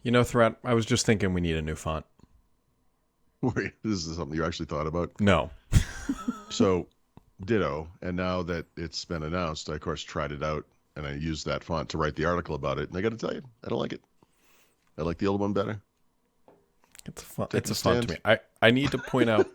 You know, Threat, I was just thinking we need a new font. Wait, this is something you actually thought about? No. So, ditto. And now that it's been announced, I, of course, tried it out, and I used that font to write the article about it. And I got to tell you, I don't like it. I like the old one better. It's a font. Take It's the a font to stand. me. I need to point out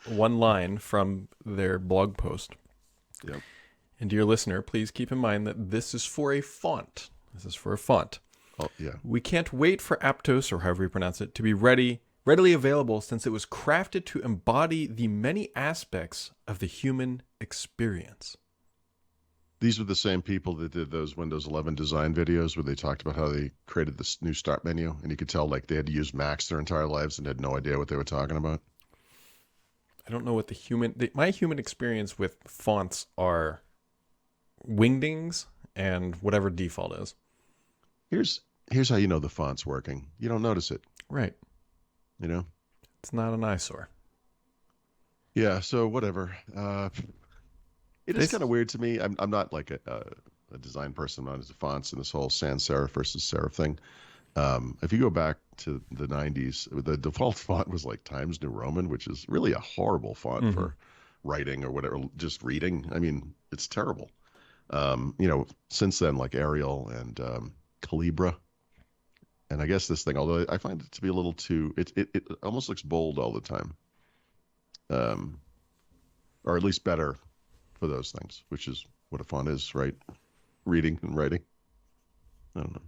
one line from their blog post. Yep. And dear listener, please keep in mind that this is for a font. This is for a font. Oh, yeah. We can't wait for Aptos, or however you pronounce it, to be readily available, since it was crafted to embody the many aspects of the human experience. These were the same people that did those Windows 11 design videos where they talked about how they created this new start menu, and you could tell like they had to use Macs their entire lives and had no idea what they were talking about. I don't know what my human experience with fonts are wingdings and whatever default is. Here's how you know the font's working. You don't notice it, Right. you know? It's not an eyesore. Yeah, so whatever. It is kind of weird to me. I'm not like a design person. I'm not into fonts and this whole sans serif versus serif thing. If you go back to the 90s, the default font was like Times New Roman, which is really a horrible font for writing or whatever, just reading. I mean, it's terrible. Since then, like Arial and Calibra. And I guess this thing, although I find it to be a little too, it almost looks bold all the time. Or at least better for those things, which is what a font is, right? Reading and writing. I don't know.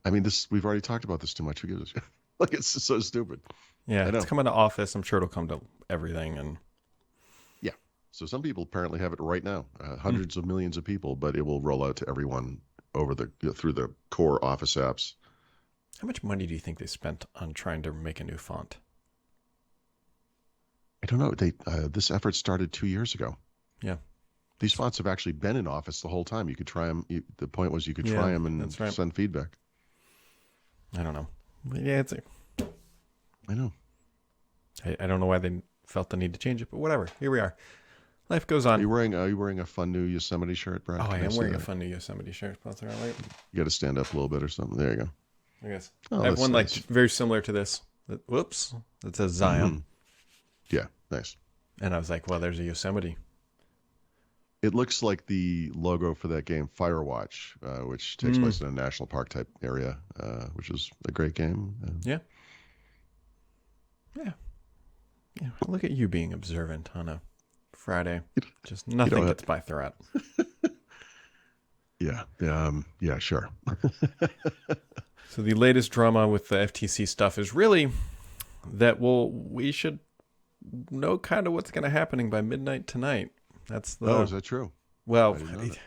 I mean, we've already talked about this too much. Who gives a shit? Like, it's so stupid. Yeah, I know. it's coming to Office. I'm sure it'll come to everything. And Yeah. So some people apparently have it right now, hundreds of millions of people, but it will roll out to everyone through the core Office apps. how much money do you think they spent on trying to make a new font? I don't know. This effort started 2 years ago. Yeah. These fonts have actually been in Office the whole time. You could try them. The point was you could try them and that's right. send feedback. I don't know. But yeah, I know. I don't know why they felt the need to change it, but whatever. Here we are. Life goes on. Are you wearing a fun new Yosemite shirt, Brad? Oh, I Can am see wearing a that? fun new Yosemite shirt. That's all right. You got to stand up a little bit or something. There you go. I guess. Oh, I have that's one nice. like very similar to this. Whoops. That says Zion. Mhm. Yeah, nice. And I was like, well, there's a Yosemite. It looks like the logo for that game Firewatch, which takes place in a national park type area, which is a great game. Yeah. Yeah. Yeah. Look at you being observant on a Friday. Just nothing gets by threat. Yeah. Yeah, sure. So the latest drama with the FTC stuff is really that we should know kind of what's going to happening by midnight tonight. That's the Oh, is that true? well, I didn't know that.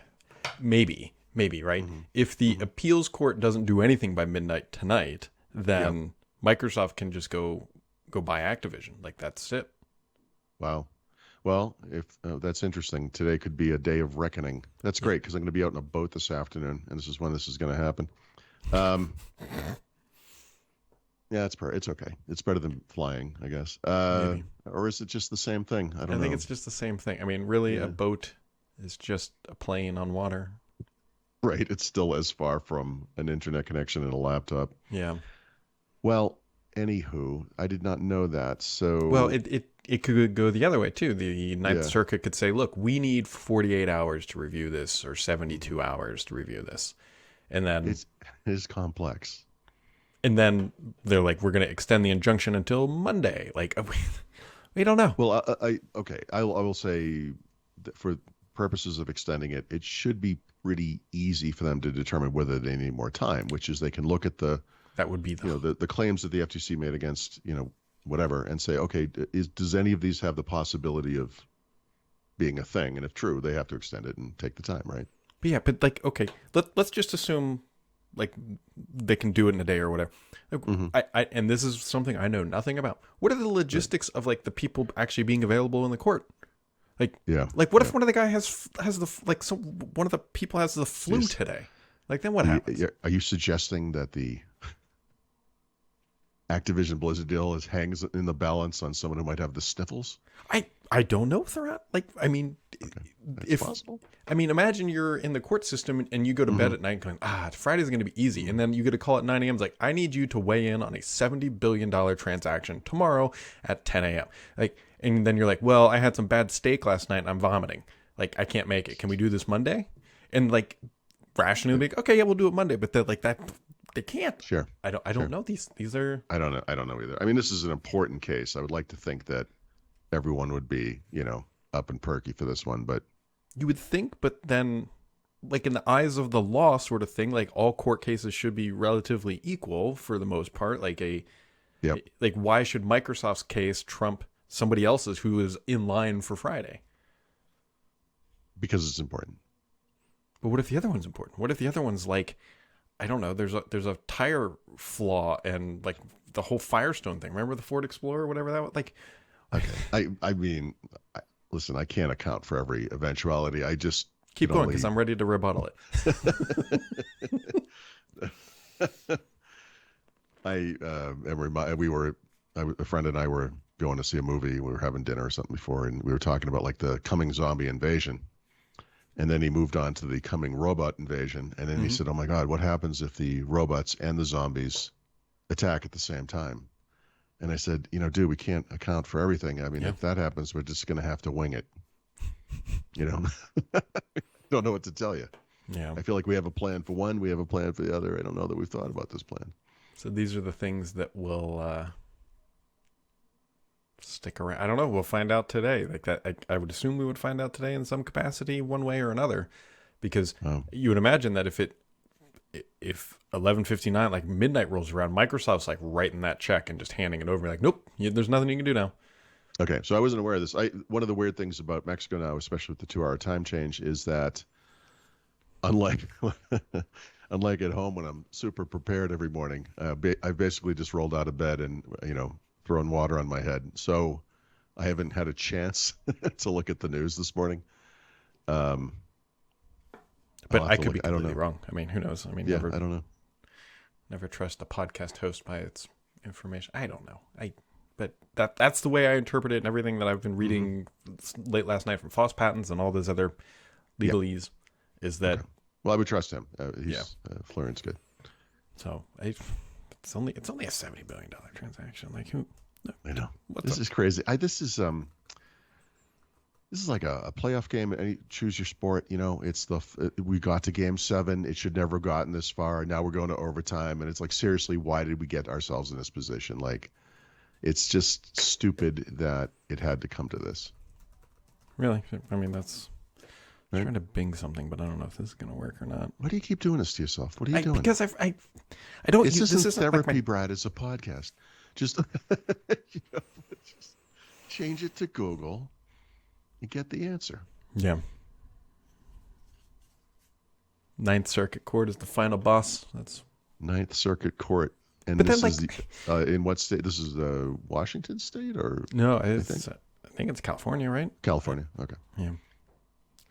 maybe, right? If the appeals court doesn't do anything by midnight tonight, then Microsoft can just go buy Activision. Like, that's it. Wow. Well, if that's interesting. Today could be a day of reckoning. That's great because I'm going to be out in a boat this afternoon, and this is when this is going to happen. Yeah, it's okay. It's better than flying, I guess. Maybe. Or is it just the same thing? I don't know. I think it's just the same thing. I mean, really, Yeah. a boat is just a plane on water. Right. It's still as far from an internet connection and a laptop. Yeah. Well, anywho, I did not know that. So Well, it could go the other way, too. The Ninth Yeah. Circuit could say, look, we need 48 hours to review this or 72 hours to review this. And then it is complex. And then they're like, we're going to extend the injunction until Monday. Like, we don't know. Well, I will say that for purposes of extending it, it should be pretty easy for them to determine whether they need more time, which is they can look at the That would be the claims that the FTC made against, whatever, and say, okay, does any of these have the possibility of being a thing? And if true, they have to extend it and take the time, right? But yeah, but like, okay, let's just assume like they can do it in a day or whatever. Like, and this is something I know nothing about. What are the logistics of like the people actually being available in the court? Like, Yeah. like what if one of the guy has one of the people has the flu today? Like, then what happens? Are you suggesting that the Activision Blizzard deal hangs in the balance on someone who might have the sniffles? I don't know if they're out. Like, I mean, That's possible. Imagine you're in the court system and you go to bed at night going, Friday's going to be easy. And then you get a call at 9 a.m. It's like, I need you to weigh in on a $70 billion transaction tomorrow at 10 a.m. Like, and then you're like, well, I had some bad steak last night and I'm vomiting. Like, I can't make it. Can we do this Monday? And like, rationally, like, okay, yeah, we'll do it Monday. But they're like that. They can't. Sure. I don't know. These are. I don't know. I don't know either. I mean, this is an important case. I would like to think that everyone would be, up and perky for this one, but you would think, but then, like in the eyes of the law, sort of thing, like all court cases should be relatively equal for the most part. Like like why should Microsoft's case trump somebody else's who is in line for Friday? Because it's important. But what if the other one's important? What if the other one's like, I don't know, there's a tire flaw and like the whole Firestone thing. Remember the Ford Explorer or whatever that was? Like, okay. I mean, listen, I can't account for every eventuality. I just keep going because I'm ready to rebuttal it. A friend and I were going to see a movie. We were having dinner or something before, and we were talking about like the coming zombie invasion. And then he moved on to the coming robot invasion. And then he said, oh my God, what happens if the robots and the zombies attack at the same time? And I said, dude, we can't account for everything. I mean, if that happens, we're just going to have to wing it. Don't know what to tell you. Yeah. I feel like we have a plan for one. We have a plan for the other. I don't know that we've thought about this plan. So these are the things that will stick around. I don't know. We'll find out today. Like that, I would assume we would find out today in some capacity, one way or another, because you would imagine that if 11:59, like midnight rolls around, Microsoft's like writing that check and just handing it over. Like, nope, there's nothing you can do now. Okay, so I wasn't aware of this. One of the weird things about Mexico now, especially with the 2-hour time change, is that unlike at home when I'm super prepared every morning, I've basically just rolled out of bed and thrown water on my head. So I haven't had a chance to look at the news this morning. But I could be completely wrong. I mean, who knows? I mean, I don't know. Never trust a podcast host by its information. I don't know. But that's the way I interpret it, and everything that I've been reading late last night from Foss Patents and all those other legalese is that. Okay. Well, I would trust him. Florian's good. So it's only a $70 billion transaction. Like who? No, I know. This is crazy. This is like a playoff game. Choose your sport. We got to game 7. It should never have gotten this far. Now we're going to overtime. And it's like, seriously, why did we get ourselves in this position? Like, it's just stupid that it had to come to this. Really? I mean, that's I'm trying to Bing something, but I don't know if this is going to work or not. Why do you keep doing this to yourself? What are you doing? Because I don't. This isn't therapy, like Brad. It's a podcast. Just, just change it to Google. You get the answer. Yeah. Ninth Circuit Court is the final boss. That's Ninth Circuit Court, and but this is in what state? This is Washington State, or no? I think it's California, right? California. Okay. Yeah.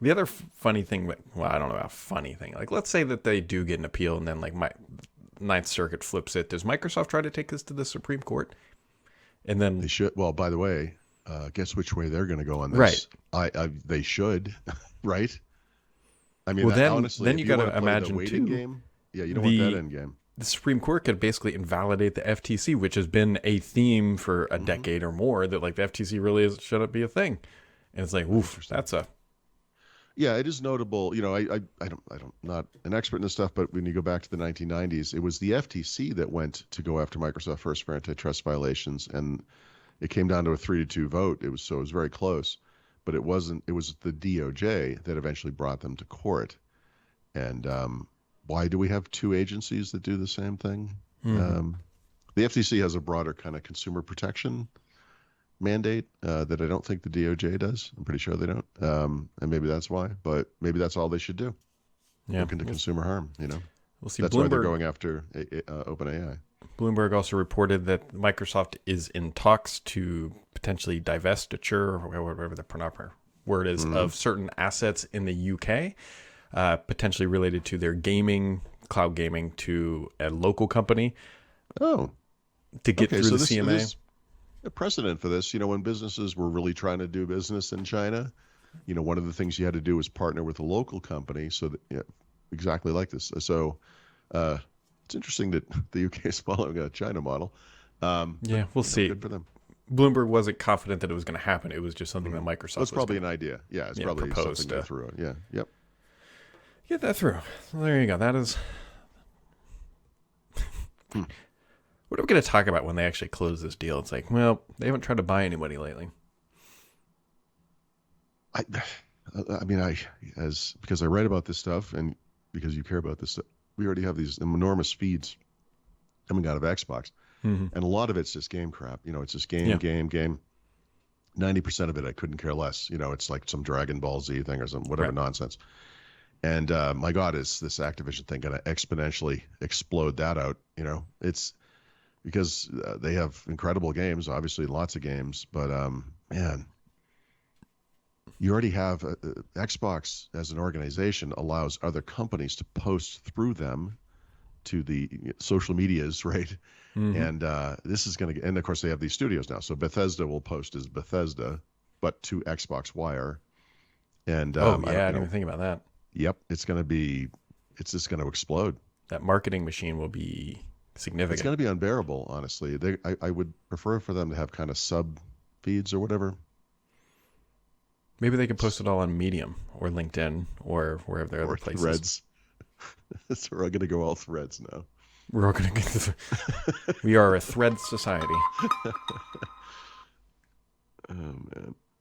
The other funny thing, well, I don't know about funny thing. Like, let's say that they do get an appeal, and then like Ninth Circuit flips it. Does Microsoft try to take this to the Supreme Court? And then they should. Well, by the way. Guess which way they're going to go on this? Right. They should, right? I mean, well, honestly, then you got to imagine too. Game, you don't want that end game. The Supreme Court could basically invalidate the FTC, which has been a theme for a decade or more. That like the FTC really shouldn't be a thing, and it's like, oof, that's a. Yeah, it is notable. I'm not an expert in this stuff, but when you go back to the 1990s, it was the FTC that went to go after Microsoft first for antitrust violations, and it came down to a 3-2 vote. It was very close, but it wasn't. It was the DOJ that eventually brought them to court. And why do we have two agencies that do the same thing? The FTC has a broader kind of consumer protection mandate that I don't think the DOJ does. I'm pretty sure they don't. And maybe that's why, but maybe that's all they should do. Yeah. Look into consumer harm, We'll see. That's why they're going after OpenAI. Bloomberg also reported that Microsoft is in talks to potentially divestiture, or whatever the proper word is, of certain assets in the UK, potentially related to their cloud gaming, to a local company. Oh. To get through the CMA. a precedent for this. When businesses were really trying to do business in China, one of the things you had to do was partner with a local company, so that exactly like this. So it's interesting that the UK is following a China model. Yeah, we'll see. Good for them. Bloomberg wasn't confident that it was going to happen. It was just something that Microsoft. Well, it's probably an idea. Yeah, it's probably something they threw out. Yeah, yep. Get that through. So there you go. That is. What are we going to talk about when they actually close this deal? It's like, well, they haven't tried to buy anybody lately. Because I write about this stuff and because you care about this stuff, we already have these enormous feeds coming out of Xbox. And a lot of it's just game crap. It's just game. 90% of it, I couldn't care less. It's like some Dragon Ball Z thing or some whatever nonsense. And my God, is this Activision thing going to exponentially explode that out? It's because they have incredible games, obviously lots of games, but man, you already have Xbox as an organization allows other companies to post through them to the social medias, right? And this is going to, and of course they have these studios now. So Bethesda will post as Bethesda, but to Xbox Wire. And I didn't even think about that. Yep, it's just going to explode. That marketing machine will be significant. It's going to be unbearable, honestly. I would prefer for them to have kind of sub feeds or whatever. Maybe they could post it all on Medium or LinkedIn or wherever there are other places. Threads. So we're all going to go all threads now. We're all going to get we are a thread society. Oh, man.